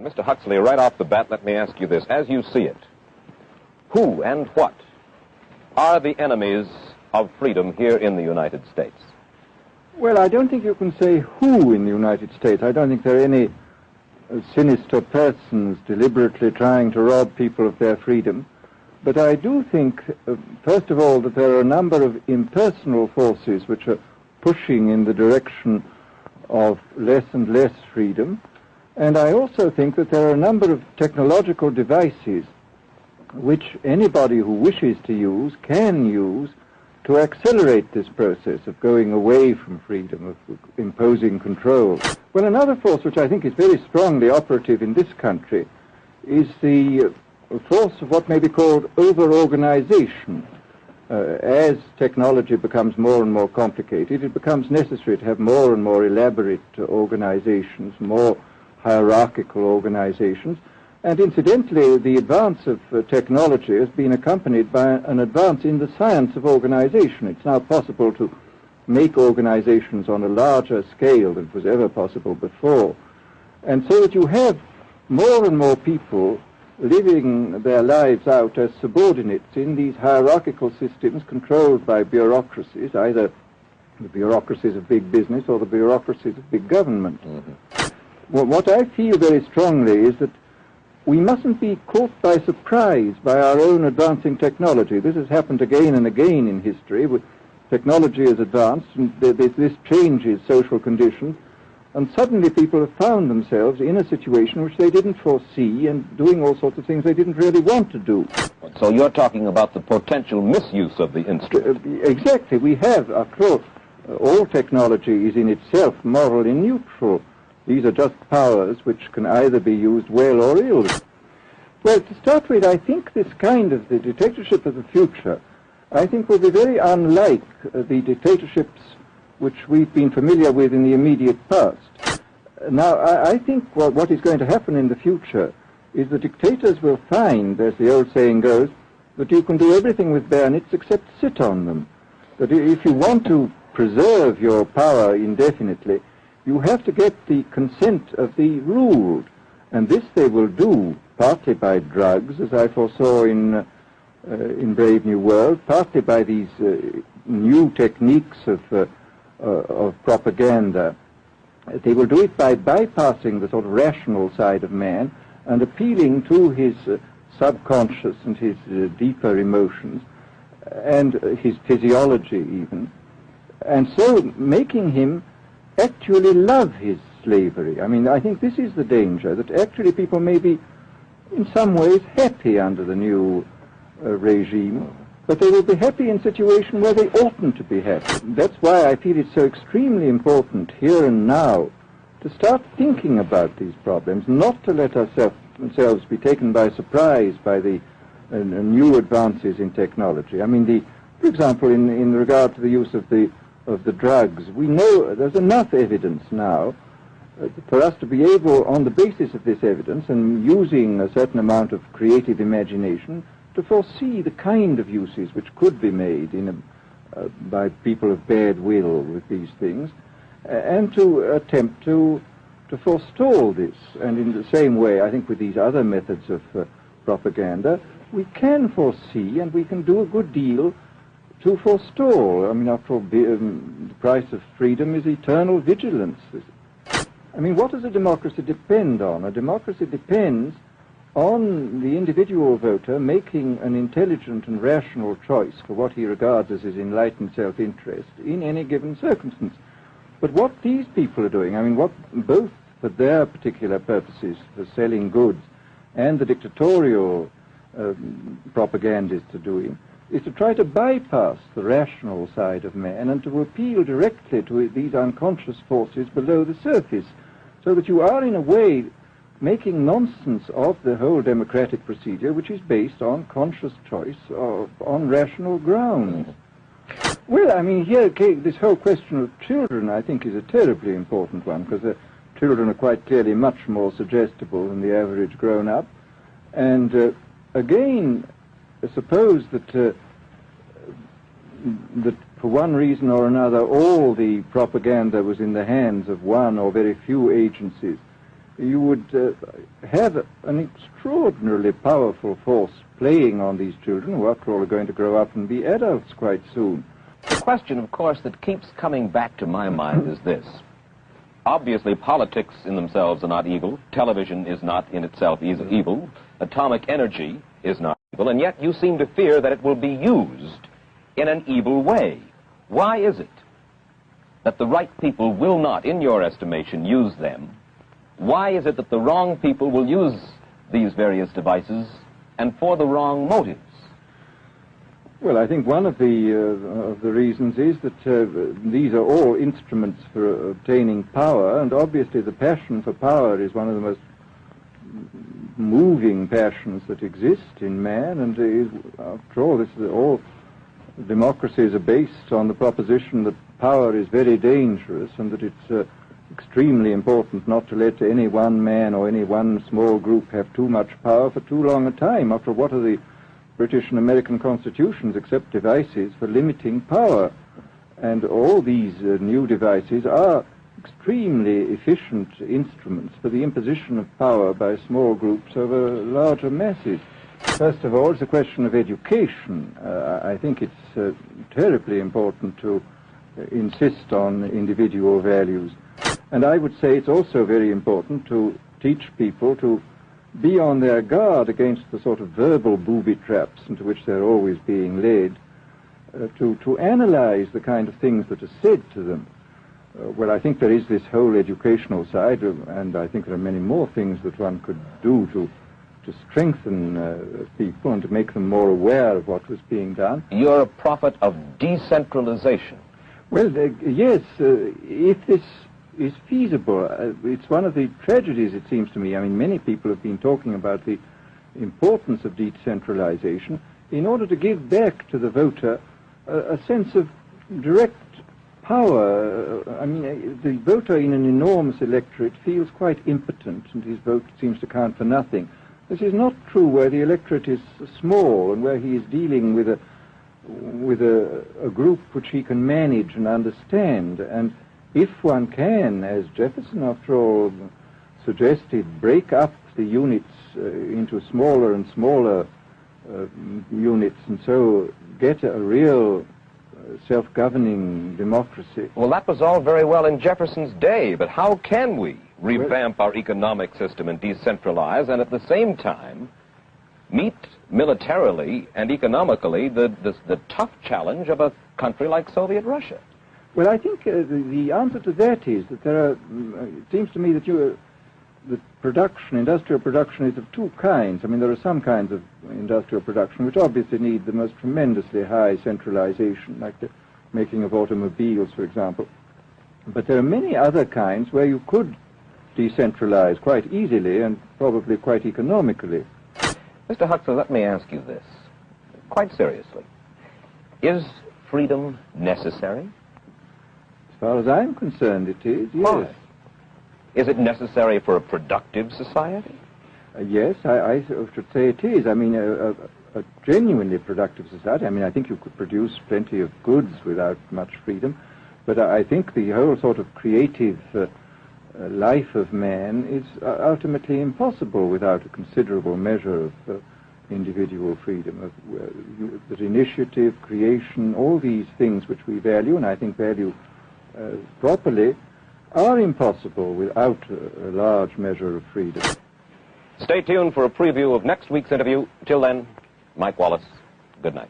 Mr. Huxley, right off the bat, let me ask you this. As you see it, who and what are the enemies of freedom here in the United States? Well, I don't think you can say who in the United States. I don't think there are any sinister persons deliberately trying to rob people of their freedom. But I do think, first of all, that there are a number of impersonal forces which are pushing in the direction of less and less freedom. And I also think that there are a number of technological devices which anybody who wishes to use can use to accelerate this process of going away from freedom, of imposing control. Well, another force which I think is very strongly operative in this country is the force of what may be called over-organization. As technology becomes more and more complicated, it becomes necessary to have more and more elaborate organizations, more hierarchical organizations. And incidentally, the advance of technology has been accompanied by an advance in the science of organization. It's now possible to make organizations on a larger scale than was ever possible before. And so that you have more and more people living their lives out as subordinates in these hierarchical systems controlled by bureaucracies, either the bureaucracies of big business or the bureaucracies of big government. Well, what I feel very strongly is that we mustn't be caught by surprise by our own advancing technology. This has happened again and again in history. Technology has advanced, and this changes social conditions, and suddenly people have found themselves in a situation which they didn't foresee and doing all sorts of things they didn't really want to do. So you're talking about the potential misuse of the instrument. Exactly. We have, after all technology is in itself morally neutral. These are just powers which can either be used well or ill. Well, to start with, I think this kind of the dictatorship of the future, I think will be very unlike the dictatorships which we've been familiar with in the immediate past. Now, I think what is going to happen in the future is the dictators will find, as the old saying goes, that you can do everything with bayonets except sit on them. That if you want to preserve your power indefinitely, you have to get the consent of the ruled. And this they will do partly by drugs, as I foresaw in Brave New World, partly by these new techniques of propaganda. They will do it by bypassing the sort of rational side of man and appealing to his subconscious and his deeper emotions and his physiology even, and so making him actually love his slavery. I mean, I think this is the danger, that actually people may be in some ways happy under the new regime, but they will be happy in a situation where they oughtn't to be happy. That's why I feel it's so extremely important here and now to start thinking about these problems, not to let ourselves be taken by surprise by the new advances in technology. I mean, for example, in regard to the use of the drugs, we know there's enough evidence now for us to be able, on the basis of this evidence and using a certain amount of creative imagination, to foresee the kind of uses which could be made by people of bad will with these things, and to attempt to forestall this. And in the same way, I think with these other methods of propaganda, we can foresee and we can do a good deal to forestall. I mean, after all, the price of freedom is eternal vigilance. I mean, what does a democracy depend on? A democracy depends on the individual voter making an intelligent and rational choice for what he regards as his enlightened self-interest in any given circumstance. But what these people are doing, I mean, what both for their particular purposes, for selling goods, and the dictatorial propagandists are doing, is to try to bypass the rational side of man and to appeal directly to these unconscious forces below the surface, so that you are, in a way, making nonsense of the whole democratic procedure, which is based on conscious choice on rational grounds. Well, I mean, here, this whole question of children, I think, is a terribly important one, because children are quite clearly much more suggestible than the average grown-up. And again, suppose that for one reason or another all the propaganda was in the hands of one or very few agencies, you would have an extraordinarily powerful force playing on these children, who after all are going to grow up and be adults quite soon. The question, of course, that keeps coming back to my mind is this. Obviously, politics in themselves are not evil. Television is not in itself evil. Atomic energy is not evil. And yet you seem to fear that it will be used in an evil way. Why is it that the right people will not, in your estimation, use them? Why is it that the wrong people will use these various devices and for the wrong motives? Well, I think one of the reasons is that these are all instruments for obtaining power, and obviously the passion for power is one of the most moving passions that exist in man, and after all, all democracies are based on the proposition that power is very dangerous and that it's extremely important not to let any one man or any one small group have too much power for too long a time. After all, what are the British and American constitutions except devices for limiting power? And all these new devices are extremely efficient instruments for the imposition of power by small groups over larger masses. First of all, it's a question of education. I think it's terribly important to insist on individual values. And I would say it's also very important to teach people to be on their guard against the sort of verbal booby traps into which they're always being led, to analyze the kind of things that are said to them. Well, I think there is this whole educational side, and I think there are many more things that one could do to strengthen people and to make them more aware of what was being done. You're a prophet of decentralization. Well, yes, if this is feasible. It's one of the tragedies, it seems to me. I mean, many people have been talking about the importance of decentralization in order to give back to the voter a sense of direct power. I mean, the voter in an enormous electorate feels quite impotent, and his vote seems to count for nothing. This is not true where the electorate is small and where he is dealing with a group which he can manage and understand. And if one can, as Jefferson, after all, suggested, break up the units into smaller and smaller units, and so get a real self-governing democracy. Well, that was all very well in Jefferson's day, but how can we revamp our economic system and decentralize and at the same time meet militarily and economically the tough challenge of a country like Soviet Russia? Well, I think the answer to that is that there are, it seems to me that industrial production is of two kinds. I mean, there are some kinds of industrial production which obviously need the most tremendously high centralization, like the making of automobiles, for example. But there are many other kinds where you could decentralize quite easily and probably quite economically. Mr. Huxley, let me ask you this, quite seriously. Is freedom necessary? As far as I'm concerned, it is, yes. Why? Is it necessary for a productive society? Yes, I should say it is. I mean, a genuinely productive society. I mean, I think you could produce plenty of goods without much freedom, but I think the whole sort of creative life of man is ultimately impossible without a considerable measure of individual freedom, that initiative, creation, all these things which we value, and I think value properly, are impossible without a large measure of freedom. Stay tuned for a preview of next week's interview. Till then, Mike Wallace, good night.